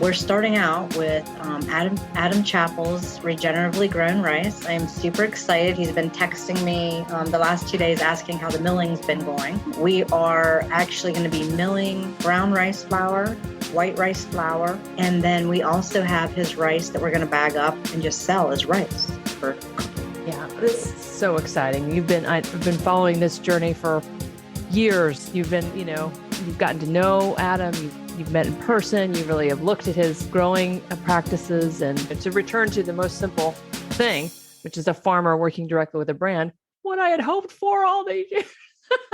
We're starting out with Adam Chappell's regeneratively grown rice. I'm super excited. He's been texting me the last 2 days asking how the milling's been going. We are actually going to be milling brown rice flour, white rice flour, and then we also have his rice that we're going to bag up and just sell as rice for cooking. Yeah, this is so exciting. I've been following this journey for years. You've gotten to know Adam. You've met in person. You really have looked at his growing practices, and to return to the most simple thing, which is a farmer working directly with a brand, what I had hoped for all these years.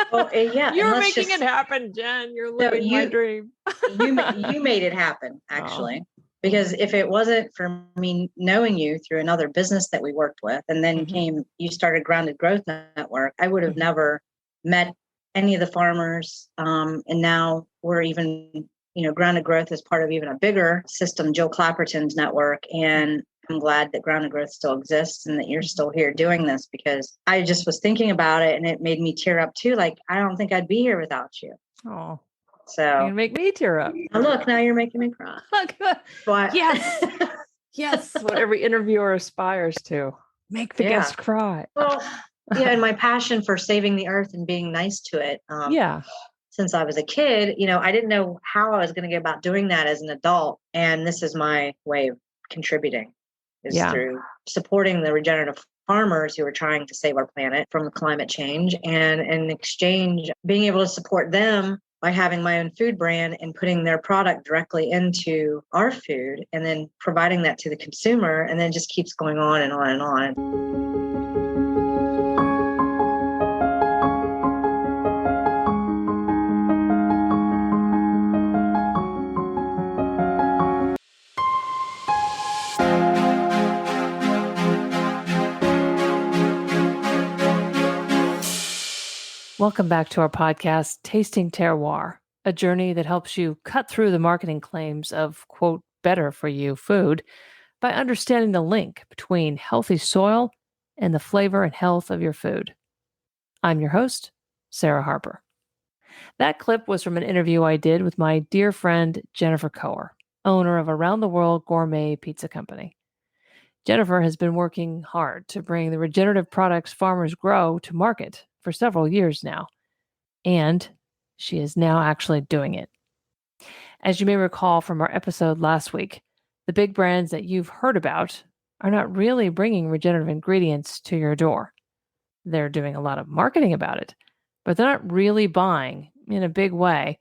Well, yeah, You're making it happen, Jen. You're living my dream. you made it happen, actually. Because if it wasn't for me knowing you through another business that we worked with, and then you started Grounded Growth Network, I would have never met any of the farmers. And now we're even, Grounded Growth is part of even a bigger system, Joe Clapperton's network. And I'm glad that Grounded Growth still exists and that you're still here doing this, because I just was thinking about it and it made me tear up too. Like, I don't think I'd be here without you. Oh, so you make me tear up. Look, now you're making me cry. But yes, what every interviewer aspires to, make the guest cry. Well, and my passion for saving the earth and being nice to it. Since I was a kid, I didn't know how I was going to go about doing that as an adult. And this is my way of contributing, is through supporting the regenerative farmers who are trying to save our planet from climate change. And in exchange, being able to support them by having my own food brand and putting their product directly into our food and then providing that to the consumer. And then it just keeps going on and on and on. Welcome back to our podcast, Tasting Terroir, a journey that helps you cut through the marketing claims of, quote, better for you food by understanding the link between healthy soil and the flavor and health of your food. I'm your host, Sarah Harper. That clip was from an interview I did with my dear friend, Jennifer Coer, owner of Around the World Gourmet Pizza Company. Jennifer has been working hard to bring the regenerative products farmers grow to market for several years now, and she is now actually doing it. As you may recall from our episode last week, the big brands that you've heard about are not really bringing regenerative ingredients to your door. They're doing a lot of marketing about it, but they're not really buying, in a big way,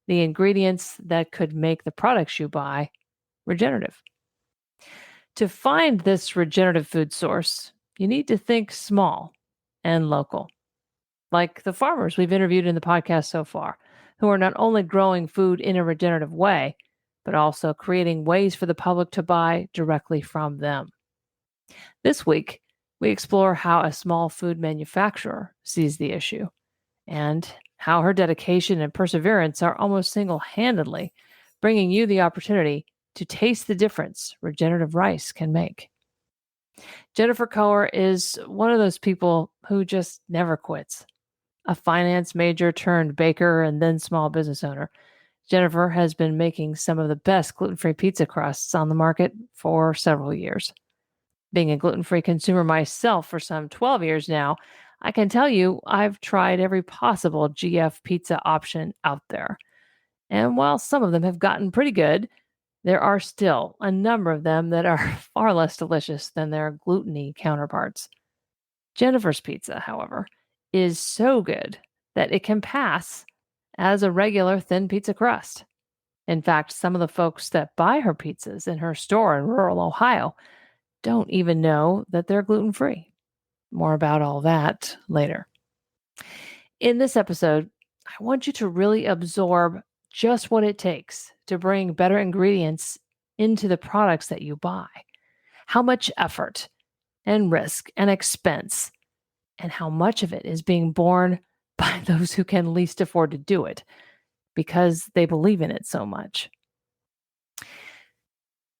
the ingredients that could make the products you buy regenerative. To find this regenerative food source, you need to think small and local. Like the farmers we've interviewed in the podcast so far, who are not only growing food in a regenerative way, but also creating ways for the public to buy directly from them. This week, we explore how a small food manufacturer sees the issue and how her dedication and perseverance are almost single-handedly bringing you the opportunity to taste the difference regenerative rice can make. Jennifer Coer is one of those people who just never quits. A finance major turned baker and then small business owner, Jennifer has been making some of the best gluten-free pizza crusts on the market for several years. Being a gluten-free consumer myself for some 12 years now, I can tell you I've tried every possible GF pizza option out there. And while some of them have gotten pretty good, there are still a number of them that are far less delicious than their gluten-y counterparts. Jennifer's pizza, however, is so good that it can pass as a regular thin pizza crust. In fact, some of the folks that buy her pizzas in her store in rural Ohio don't even know that they're gluten-free. More about all that later. In this episode, I want you to really absorb just what it takes to bring better ingredients into the products that you buy. How much effort and risk and expense, and how much of it is being borne by those who can least afford to do it because they believe in it so much.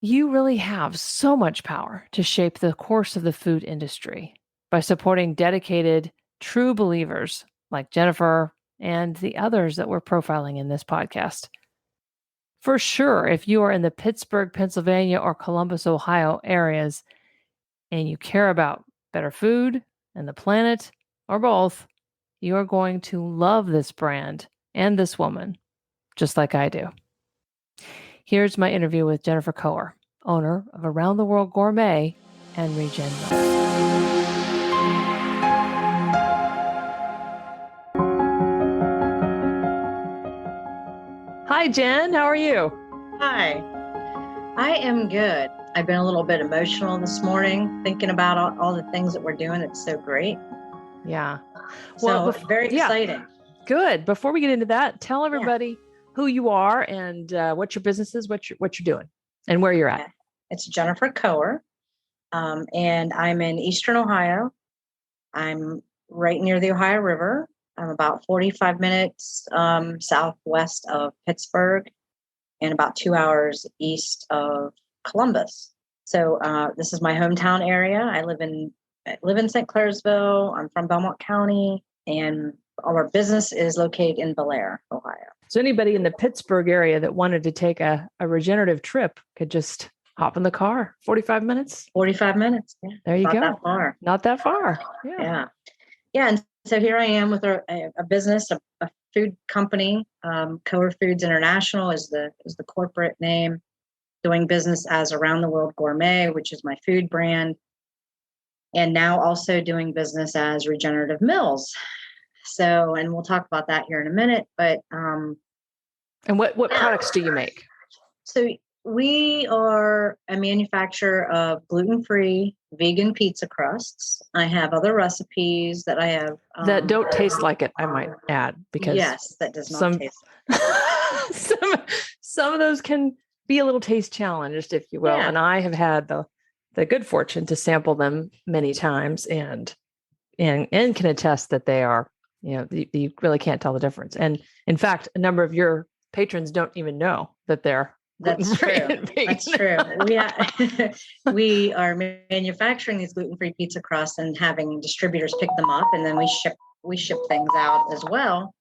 You really have so much power to shape the course of the food industry by supporting dedicated, true believers like Jennifer and the others that we're profiling in this podcast. For sure, if you are in the Pittsburgh, Pennsylvania, or Columbus, Ohio areas, and you care about better food and the planet, or both, you are going to love this brand and this woman, just like I do. Here's my interview with Jennifer Coer, owner of Around the World Gourmet and Regen Milk. Hi, Jen. How are you? Hi. I am good. I've been a little bit emotional this morning, thinking about all the things that we're doing. It's so great. Yeah. Well, very exciting. Good. Before we get into that, tell everybody who you are and what your business is, what you're doing, and where you're at. It's Jennifer Coer, and I'm in Eastern Ohio. I'm right near the Ohio River. I'm about 45 minutes southwest of Pittsburgh and about 2 hours east of Columbus. So this is my hometown area. I live in St. Clairsville. I'm from Belmont County, and our business is located in Bellaire, Ohio. So anybody in the Pittsburgh area that wanted to take a regenerative trip could just hop in the car. 45 minutes? 45 minutes. Yeah. There you go. Not that far. Not that far. Yeah. And so here I am with a business, a food company. Coer Foods International is the corporate name. Doing business as Around the World Gourmet, which is my food brand. And now also doing business as Regenerative Mills. So, and we'll talk about that here in a minute, but. And what products do you make? So we are a manufacturer of gluten-free vegan pizza crusts. I have other recipes that I have. That don't taste like it, I might add, because. Yes, that does not taste like some of those can be a little taste challenged, if you will. Yeah. And I have had the good fortune to sample them many times and can attest that they are, you really can't tell the difference. And in fact, a number of your patrons don't even know that they're gluten-free. That's true. We are manufacturing these gluten-free pizza crusts and having distributors pick them up, and then we ship things out as well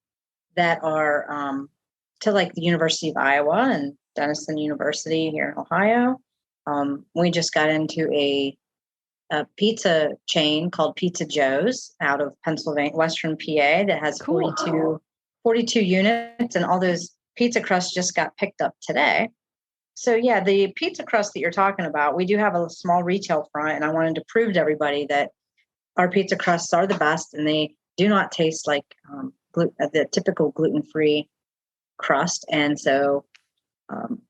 that are to like the University of Iowa and Denison University here in Ohio. We just got into a pizza chain called Pizza Joe's out of Pennsylvania, Western PA, that has 42 units, and all those pizza crusts just got picked up today. So yeah, the pizza crust that you're talking about, we do have a small retail front, and I wanted to prove to everybody that our pizza crusts are the best, and they do not taste like the typical gluten-free crust. And so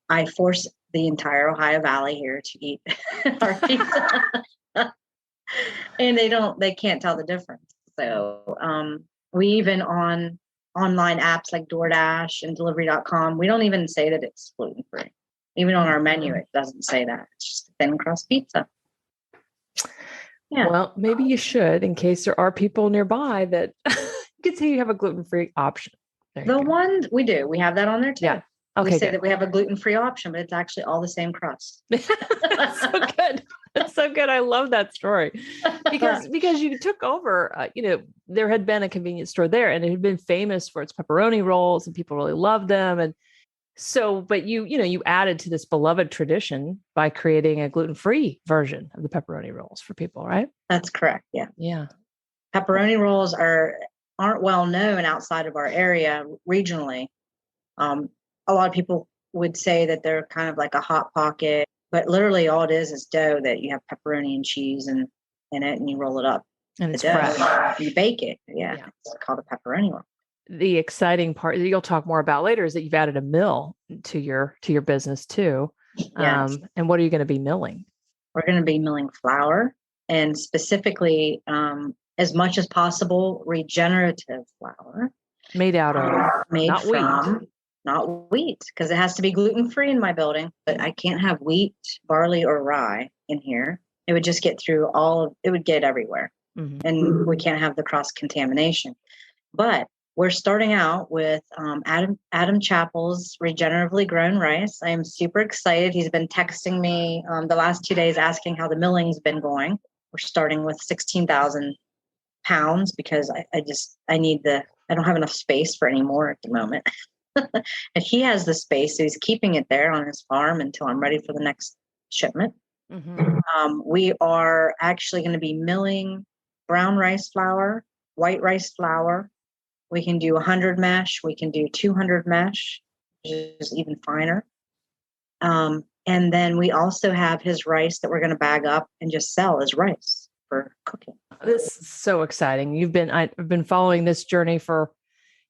I force the entire Ohio Valley here to eat our pizza. And they can't tell the difference. So we even on online apps like DoorDash and delivery.com, we don't even say that it's gluten-free. Even on our menu, it doesn't say that. It's just a thin crust pizza. Yeah. Well, maybe you should, in case there are people nearby that could say you have a gluten-free option. The ones we do, we have that on there too. Yeah. Okay, we say that we have a gluten-free option, but it's actually all the same crust. That's so good. That's so good. I love that story because you took over, there had been a convenience store there and it had been famous for its pepperoni rolls and people really loved them. And so, but you added to this beloved tradition by creating a gluten-free version of the pepperoni rolls for people, right? That's correct. Yeah. Yeah. Pepperoni rolls aren't well known outside of our area regionally. A lot of people would say that they're kind of like a hot pocket, but literally all it is dough that you have pepperoni and cheese in it, and you roll it up. And it's fresh. You bake it. Yeah. It's called a pepperoni roll. The exciting part that you'll talk more about later is that you've added a mill to your business too. Yes. And what are you going to be milling? We're going to be milling flour, and specifically, as much as possible, regenerative flour. Made not wheat, because it has to be gluten-free in my building, but I can't have wheat, barley, or rye in here. It would just get through it would get everywhere. Mm-hmm. And we can't have the cross-contamination. But we're starting out with Adam Chappell's regeneratively grown rice. I am super excited. He's been texting me the last 2 days asking how the milling's been going. We're starting with 16,000 pounds because I don't have enough space for any more at the moment. And he has the space, so he's keeping it there on his farm until I'm ready for the next shipment. We are actually going to be milling brown rice flour, white rice flour. We can do 100 mesh. We can do 200 mesh, which is even finer. And then we also have his rice that we're going to bag up and just sell as rice for cooking. This is so exciting. I've been following this journey for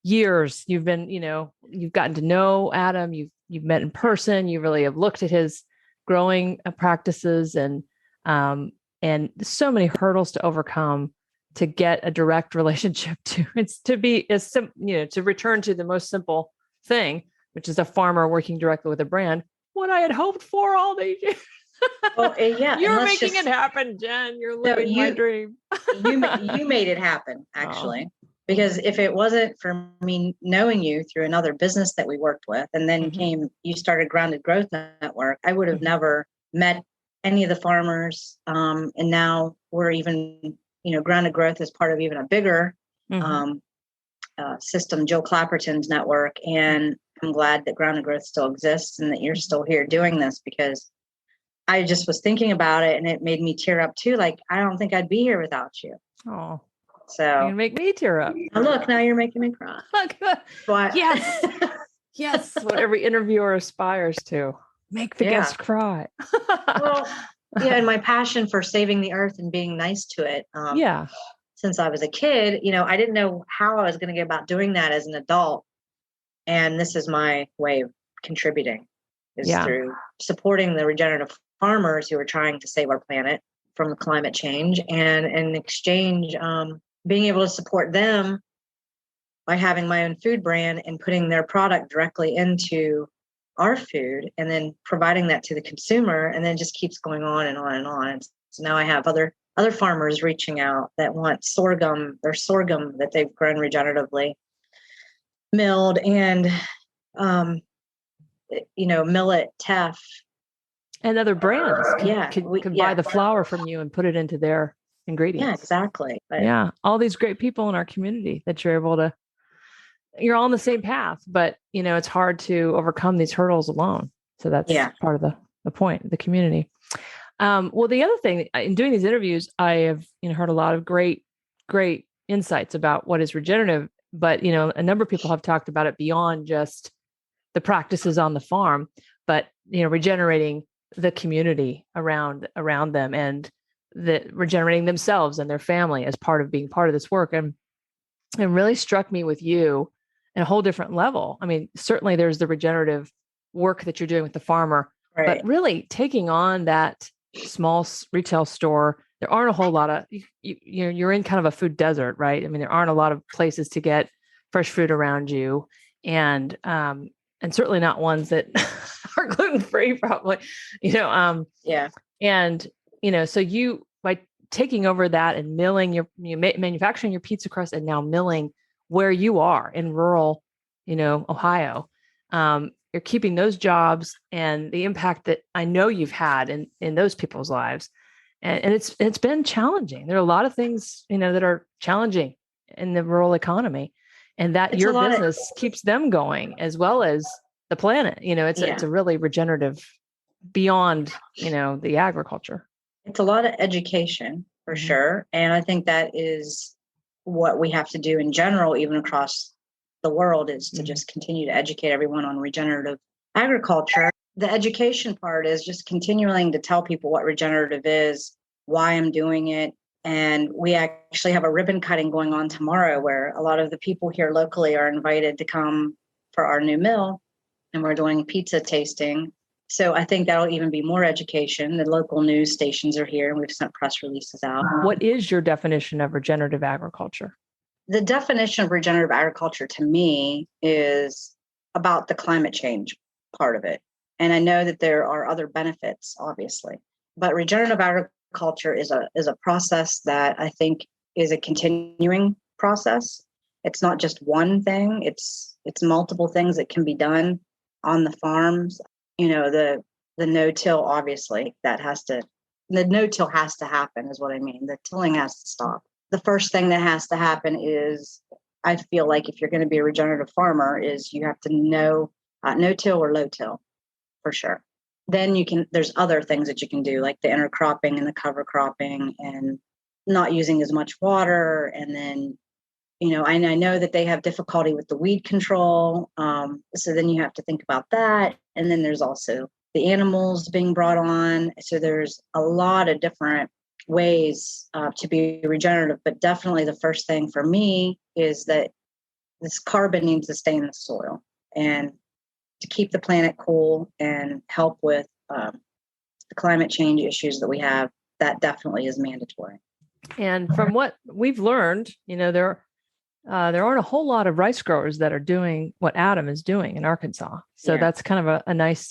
years. You've gotten to know Adam. You've met in person. You really have looked at his growing practices and so many hurdles to overcome to get a direct relationship to. It's to be to return to the most simple thing, which is a farmer working directly with a brand. What I had hoped for all these years. Well, yeah, you're making it happen, Jen. You're living my dream. you made it happen, actually. Because if it wasn't for me knowing you through another business that we worked with, and then you started Grounded Growth Network, I would have never met any of the farmers. And now we're even, Grounded Growth is part of even a bigger system, Joe Clapperton's network. And I'm glad that Grounded Growth still exists and that you're still here doing this, because I just was thinking about it and it made me tear up too. Like, I don't think I'd be here without you. Oh, so you make me tear up. Oh, look, now you're making me cry. Yes. Yes. What every interviewer aspires to, make the guest cry. Well, yeah. And my passion for saving the earth and being nice to it. Since I was a kid, I didn't know how I was going to go about doing that as an adult. And this is my way of contributing, is through supporting the regenerative farmers who are trying to save our planet from climate change, and in exchange, being able to support them by having my own food brand and putting their product directly into our food and then providing that to the consumer, and then it just keeps going on and on and on. So now I have other farmers reaching out that want their sorghum that they've grown regeneratively milled, and millet, teff, and other brands can buy the flour from you and put it into their ingredients. Yeah, exactly. But, all these great people in our community that you're all on the same path, but it's hard to overcome these hurdles alone. So that's part of the point, the community. Well, the other thing, in doing these interviews, I have heard a lot of great insights about what is regenerative, but a number of people have talked about it beyond just the practices on the farm, but regenerating the community around them, and regenerating themselves and their family as part of being part of this work. And it really struck me with you at a whole different level. I mean, certainly there's the regenerative work that you're doing with the farmer, but really taking on that small retail store. There aren't a whole lot of, you're in kind of a food desert, right? I mean, there aren't a lot of places to get fresh food around you, and certainly not ones that are gluten-free, probably, And, so you, by taking over that and milling manufacturing your pizza crust and now milling where you are in rural, Ohio, you're keeping those jobs and the impact that I know you've had in those people's lives. And it's been challenging. There are a lot of things, that are challenging in the rural economy, and that your business keeps them going as well as the planet. It's a really regenerative beyond, the agriculture. It's a lot of education for sure. And I think that is what we have to do in general, even across the world, is to just continue to educate everyone on regenerative agriculture. The education part is just continuing to tell people what regenerative is, why I'm doing it. And we actually have a ribbon cutting going on tomorrow where a lot of the people here locally are invited to come for our new mill, and we're doing pizza tasting. So I think that'll even be more education. The local news stations are here, and we've sent press releases out. What is your definition of regenerative agriculture? The definition of regenerative agriculture to me is about the climate change part of it. And I know that there are other benefits, obviously, but regenerative agriculture is a process that I think is a continuing process. It's not just one thing. It's multiple things that can be done on the farms. The no-till, obviously, the no-till has to happen, is what I mean. The tilling has to stop. The first thing that has to happen is I feel like if you're going to be a regenerative farmer is you have to know no-till or low-till for sure. Then there's other things that you can do, like the intercropping and the cover cropping and not using as much water. And then, I know that they have difficulty with the weed control. So then you have to think about that. And then there's also the animals being brought on. So there's a lot of different ways to be regenerative. But definitely the first thing for me is that this carbon needs to stay in the soil and to keep the planet cool and help with the climate change issues that we have. That definitely is mandatory. And from what we've learned, there aren't a whole lot of rice growers that are doing what Adam is doing in Arkansas. So that's kind of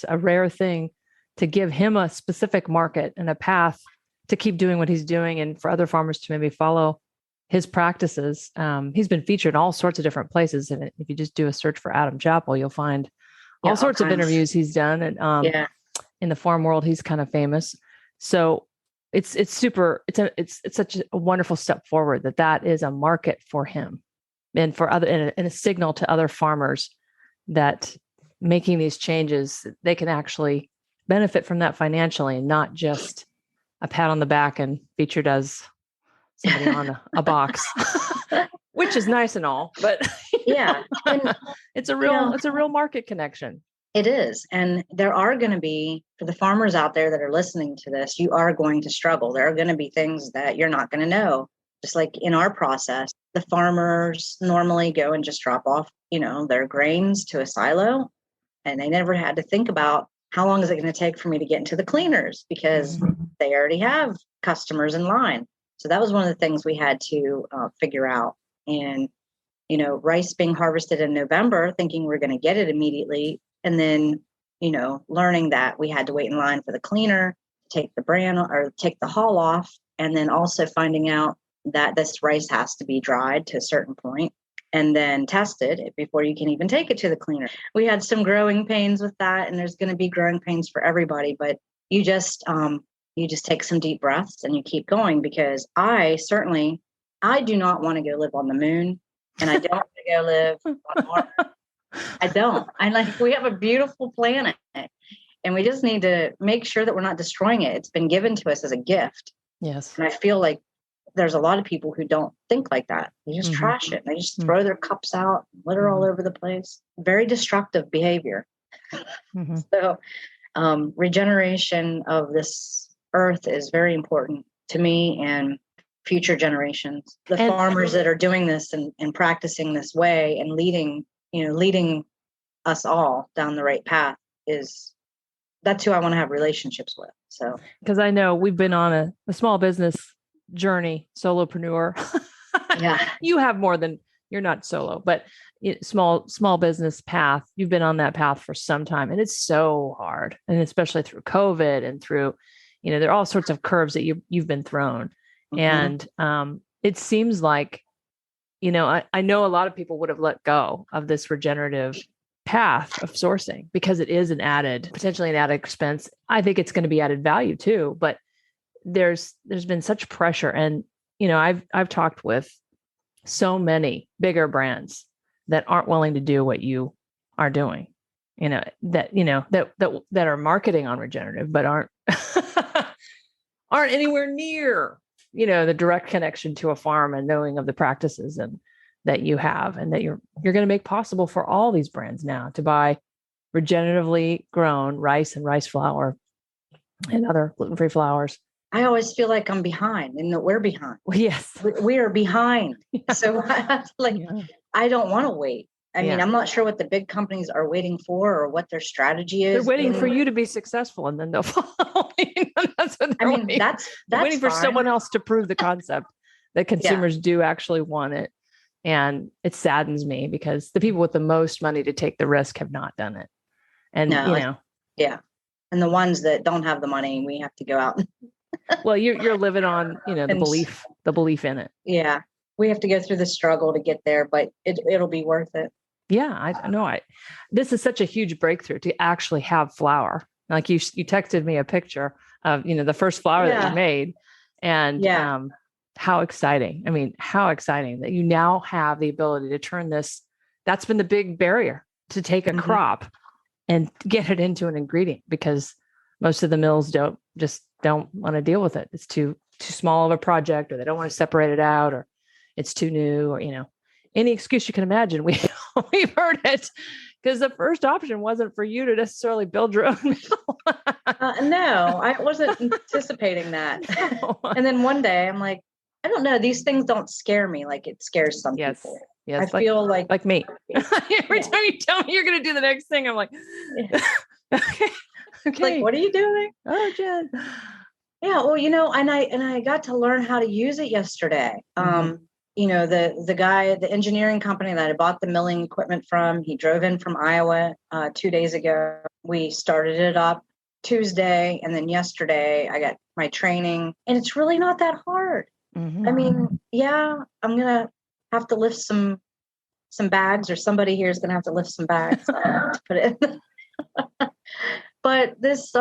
a rare thing to give him a specific market and a path to keep doing what he's doing, and for other farmers to maybe follow his practices. He's been featured in all sorts of different places. And if you just do a search for Adam Chappell, you'll find all sorts of interviews he's done. And in the farm world, he's kind of famous. So it's such a wonderful step forward that is a market for him and for other, and a signal to other farmers that making these changes, they can actually benefit from that financially, and not just a pat on the back and featured as somebody on a box, which is nice and all, but and, it's a real market connection. It is. And there are going to be, for the farmers out there that are listening to this, you are going to struggle. There are going to be things that you're not going to know. Just like in our process, the farmers normally go and just drop off, their grains to a silo, and they never had to think about how long is it going to take for me to get into the cleaners, because they already have customers in line. So that was one of the things we had to figure out. And, rice being harvested in November, thinking we're going to get it immediately. And then, learning that we had to wait in line for the cleaner, take the bran or take the hull off. And then also finding out that this rice has to be dried to a certain point and then tested before you can even take it to the cleaner. We had some growing pains with that, and there's going to be growing pains for everybody, but you just take some deep breaths and you keep going, because I do not want to go live on the moon, and I don't want to go live on Mars. I don't. We have a beautiful planet, and we just need to make sure that we're not destroying it. It's been given to us as a gift. Yes. And I feel like there's a lot of people who don't think like that. They just trash it. They just throw their cups out, litter all over the place. Very destructive behavior. So regeneration of this earth is very important to me and future generations. The farmers that are doing this and practicing this way and leading us all down the right path, that's who I want to have relationships with. So, because I know we've been on a small business journey, solopreneur. You have more than, you're not solo, but small business path. You've been on that path for some time, and it's so hard. And especially through COVID and through, there are all sorts of curves that you've been thrown. And it seems like, I know a lot of people would have let go of this regenerative path of sourcing because it is potentially an added expense. I think it's going to be added value too, but there's been such pressure. And, I've talked with so many bigger brands that aren't willing to do what you are doing, that are marketing on regenerative, but aren't anywhere near, the direct connection to a farm and knowing of the practices and that you have, and that you're going to make possible for all these brands now to buy regeneratively grown rice and rice flour and other gluten-free flours. I always feel like I'm behind, and that we're behind. Well, yes, we are behind. So I don't want to wait. I mean, I'm not sure what the big companies are waiting for or what their strategy is. They're waiting for you to be successful, and then they'll follow. That's what they're waiting. That's waiting for someone else to prove the concept that consumers do actually want it. And it saddens me because the people with the most money to take the risk have not done it. And, and the ones that don't have the money, we have to go out. Well, you're living on, the belief in it. Yeah. We have to go through the struggle to get there, but it'll be worth it. Yeah. I know. This is such a huge breakthrough to actually have flour. Like you texted me a picture of, the first flour that you made. And how exciting. I mean, how exciting that you now have the ability to turn this. That's been the big barrier, to take a crop and get it into an ingredient, because most of the mills don't want to deal with it. It's too small of a project, or they don't want to separate it out, or it's too new, or, any excuse you can imagine. We've heard it, because the first option wasn't for you to necessarily build your own mill. No, I wasn't anticipating that. No. And then one day I'm like, I don't know, these things don't scare me like it scares some people. Yes, I feel like me. Every time you tell me you're going to do the next thing, I'm like, okay. Like, what are you doing? Oh, Jen. Yeah, well, and I got to learn how to use it yesterday. The guy at the engineering company that I bought the milling equipment from, he drove in from Iowa 2 days ago. We started it up Tuesday, and then yesterday I got my training, and it's really not that hard. I mean, yeah, I'm gonna have to lift some bags, or somebody here is gonna have to lift some bags to put it in. But this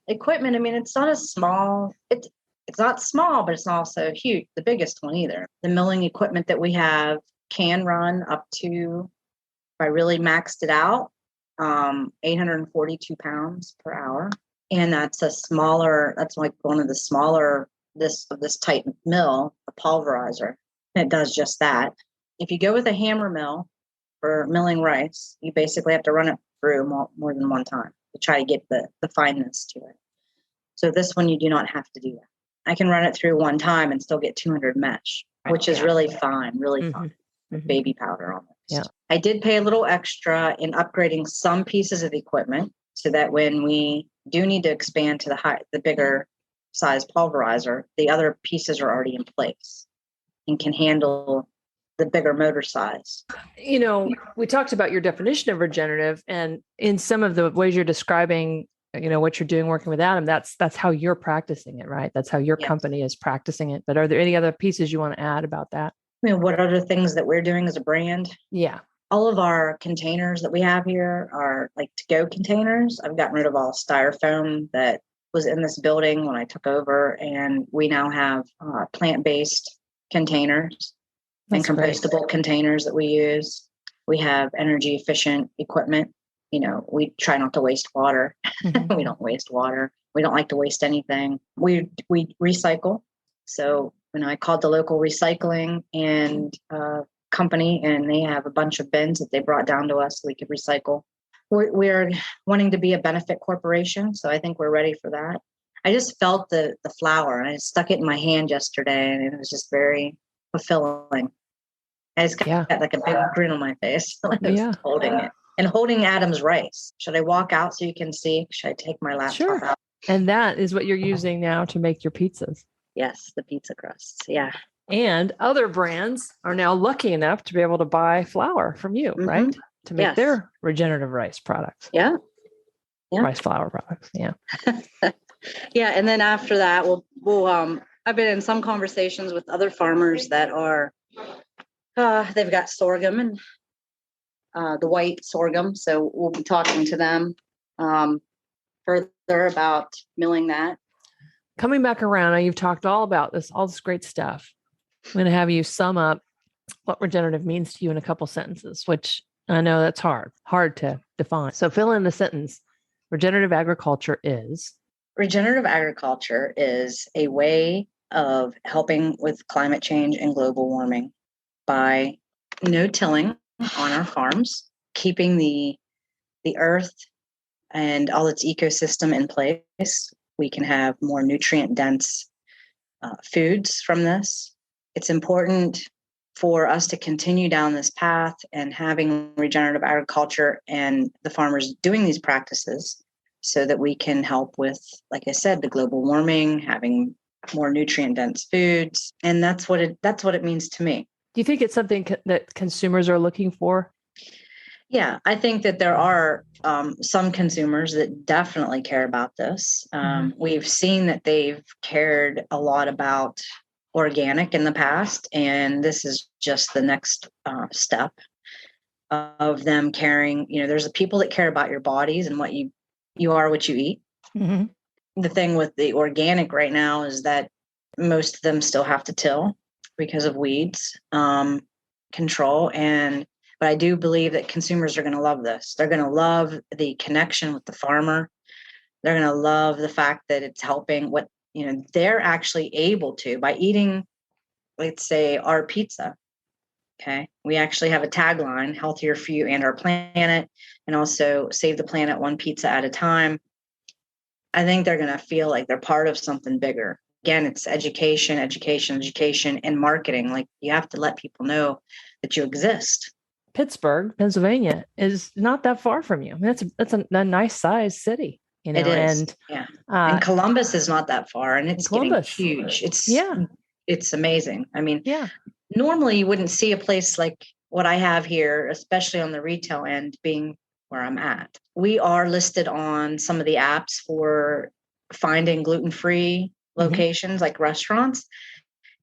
equipment, I mean, it's not it's not small, but it's not also huge, the biggest one either. The milling equipment that we have can run up to, if I really maxed it out, 842 pounds per hour. And that's like one of the smaller, this type mill, a pulverizer. And it does just that. If you go with a hammer mill for milling rice, you basically have to run it through more than one time to try to get the fineness to it. So this one, you do not have to do that. I can run it through one time and still get 200 mesh, which is really fine, fine. Baby powder almost. Yeah. I did pay a little extra in upgrading some pieces of equipment so that when we do need to expand to the bigger size pulverizer, the other pieces are already in place and can handle the bigger motor size. We talked about your definition of regenerative, and in some of the ways you're describing, what you're doing working with Adam, that's how you're practicing it, right? That's how your company is practicing it. But are there any other pieces you want to add about that? What other things that we're doing as a brand? Yeah. All of our containers that we have here are like to-go containers. I've gotten rid of all styrofoam that was in this building when I took over, and we now have plant-based containers. That's and compostable great. Containers that we use. We have energy efficient equipment. We try not to waste water. We don't waste water. We don't like to waste anything. We recycle. So I called the local recycling and company, and they have a bunch of bins that they brought down to us so we could recycle. We're wanting to be a benefit corporation, so I think we're ready for that. I just felt the flower, and I stuck it in my hand yesterday, and it was just very fulfilling. I just got like a big grin on my face when I was holding it. And holding Adam's rice. Should I walk out so you can see? Should I take my laptop out? And that is what you're using now to make your pizzas. Yes, the pizza crusts. Yeah. And other brands are now lucky enough to be able to buy flour from you, right? To make their regenerative rice products. Yeah. Rice flour products. Yeah. Yeah. And then after that, we'll I've been in some conversations with other farmers that are they've got sorghum and the white sorghum. So we'll be talking to them further about milling that. Coming back around, now you've talked all this great stuff. I'm going to have you sum up what regenerative means to you in a couple sentences, which I know that's hard to define. So fill in the sentence. Regenerative agriculture is? Regenerative agriculture is a way of helping with climate change and global warming by no-tilling on our farms, keeping the earth and all its ecosystem in place. We can have more nutrient-dense foods from this. It's important for us to continue down this path and having regenerative agriculture and the farmers doing these practices so that we can help with, like I said, the global warming, having more nutrient-dense foods. And that's what it means to me. Do you think it's something that consumers are looking for? Yeah, I think that there are some consumers that definitely care about this. We've seen that they've cared a lot about organic in the past, and this is just the next step of them caring. There's people that care about your bodies and what you are, what you eat. The thing with the organic right now is that most of them still have to till. because of weeds control. But I do believe that consumers are going to love this. They're going to love the connection with the farmer. They're going to love the fact that it's helping what, they're actually able to by eating, let's say, our pizza. Okay. We actually have a tagline, healthier for you and our planet, and also save the planet one pizza at a time. I think they're going to feel like they're part of something bigger. Again, it's education, and marketing. Like, you have to let people know that you exist. Pittsburgh, Pennsylvania is not that far from you. I mean, that's a nice sized city, It is. And Columbus is not that far, and it's getting huge. It's amazing. I mean, normally you wouldn't see a place like what I have here, especially on the retail end, being where I'm at. We are listed on some of the apps for finding gluten-free locations, like restaurants.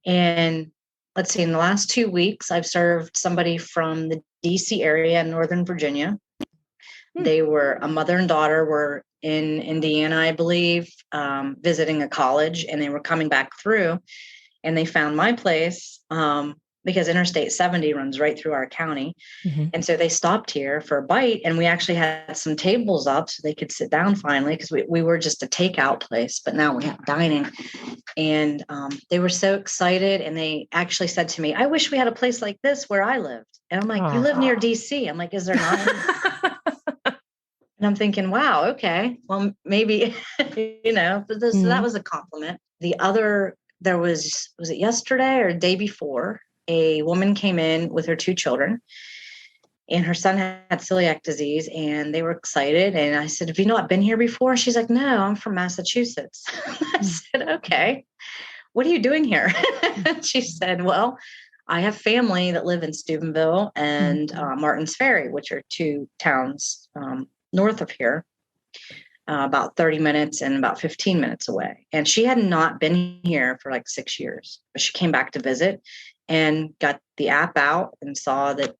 And let's see, in the last 2 weeks, I've served somebody from the DC area in Northern Virginia. They were a mother and daughter were in Indiana, I believe, visiting a college, and they were coming back through, and they found my place because Interstate 70 runs right through our county. And so they stopped here for a bite, and we actually had some tables up so they could sit down finally, because we were just a takeout place, but now we have dining. And they were so excited, and they actually said to me, I wish we had a place like this where I lived. And I'm like, you live near DC? I'm like, is there not? And I'm thinking, wow, okay, well, maybe, but so that was a compliment. The other, was it yesterday or the day before, a woman came in with her 2 children, and her son had celiac disease, and they were excited. And I said, have you not been here before? She's like, no, I'm from Massachusetts. I said, okay, what are you doing here? She said, well, I have family that live in Steubenville and Martins Ferry, which are 2 towns north of here, about 30 minutes and about 15 minutes away. And she had not been here for like 6 years, but she came back to visit and got the app out and saw that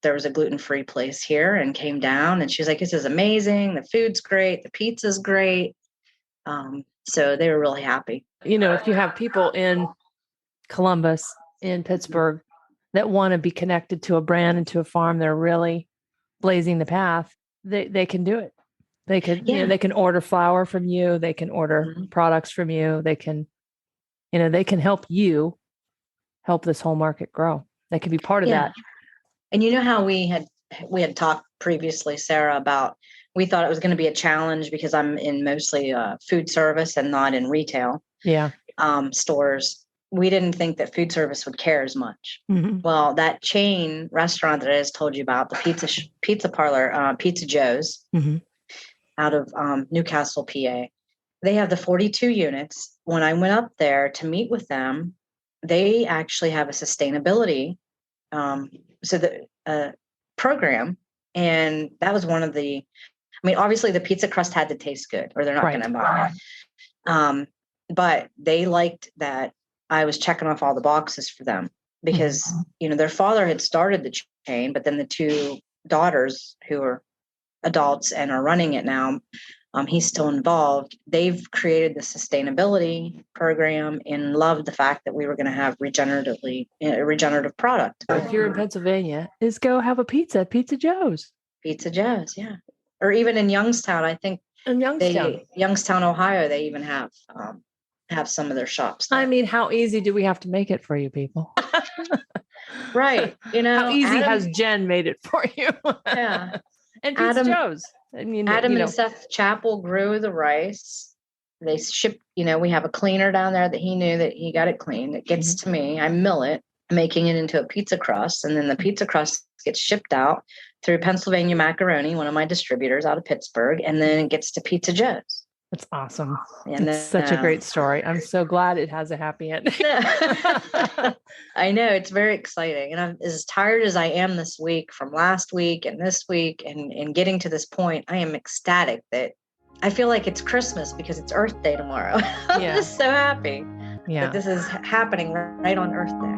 there was a gluten-free place here, and came down, and she's like, this is amazing. The food's great. The pizza's great. So they were really happy. If you have people in Columbus, in Pittsburgh, that want to be connected to a brand and to a farm, they're really blazing the path. They can do it. They could, they can order flour from you. They can order products from you. They can, they can help you help this whole market grow. They can be part of that. And you know how we had talked previously, Sarah, about, we thought it was going to be a challenge because I'm in mostly food service and not in retail stores. We didn't think that food service would care as much. Well, that chain restaurant that I just told you about, the pizza parlor, Pizza Joe's, out of Newcastle, PA, they have the 42 units. When I went up there to meet with them, they actually have a sustainability program. And that was one of the, obviously the pizza crust had to taste good or they're not going to buy it. But they liked that I was checking off all the boxes for them because, their father had started the chain, but then the 2 daughters who are adults and are running it now, he's still involved. They've created the sustainability program and loved the fact that we were going to have regenerative product. If you're in Pennsylvania, is go have a pizza at Pizza Joe's. Pizza Joe's, yeah. Or even in Youngstown, I think. In Youngstown, Ohio, they even have some of their shops there. How easy do we have to make it for you people? Right. How easy has Jen made it for you? Yeah. And Pizza Joe's. Adam and Seth Chappell grew the rice. They ship, we have a cleaner down there that he knew that he got it cleaned. It gets to me. I mill it, making it into a pizza crust. And then the pizza crust gets shipped out through Pennsylvania Macaroni, one of my distributors out of Pittsburgh. And then it gets to Pizza Joe's. That's awesome. And it's such a great story. I'm so glad it has a happy ending. I know, it's very exciting. And I'm as tired as I am this week from last week and this week and getting to this point. I am ecstatic that I feel like it's Christmas because it's Earth Day tomorrow. I'm just so happy that this is happening right on Earth Day.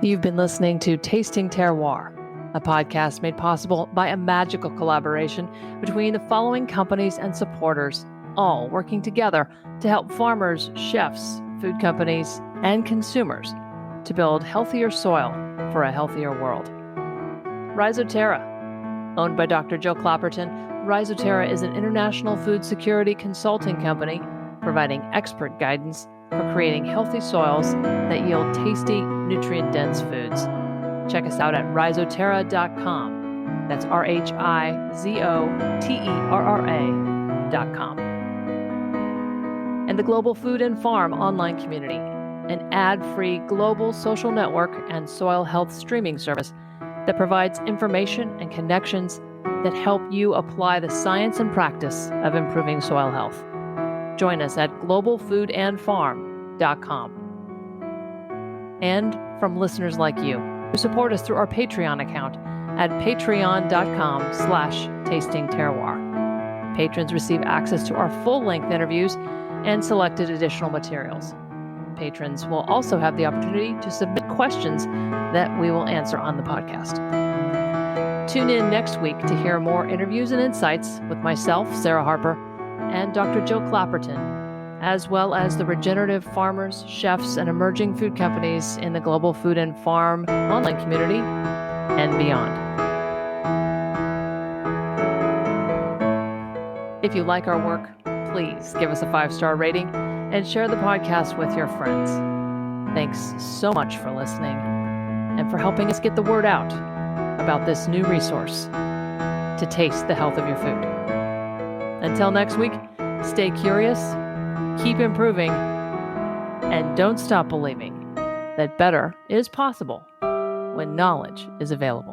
You've been listening to Tasting Terroir, a podcast made possible by a magical collaboration between the following companies and supporters, all working together to help farmers, chefs, food companies, and consumers to build healthier soil for a healthier world. Rhizoterra. Owned by Dr. Jill Clapperton, Rhizoterra is an international food security consulting company providing expert guidance for creating healthy soils that yield tasty, nutrient-dense foods. Check us out at rhizoterra.com. That's RHIZOTERRA.com. And the Global Food and Farm online community, an ad-free global social network and soil health streaming service that provides information and connections that help you apply the science and practice of improving soil health. Join us at globalfoodandfarm.com. And from listeners like you who support us through our Patreon account at patreon.com/tastingterroir. Patrons receive access to our full-length interviews and selected additional materials. Patrons will also have the opportunity to submit questions that we will answer on the podcast. Tune in next week to hear more interviews and insights with myself, Sarah Harper, and Dr. Jill Clapperton, as well as the regenerative farmers, chefs, and emerging food companies in the Global Food and Farm online community and beyond. If you like our work, please give us a 5-star rating and share the podcast with your friends. Thanks so much for listening and for helping us get the word out about this new resource to taste the health of your food. Until next week, stay curious, keep improving, and don't stop believing that better is possible when knowledge is available.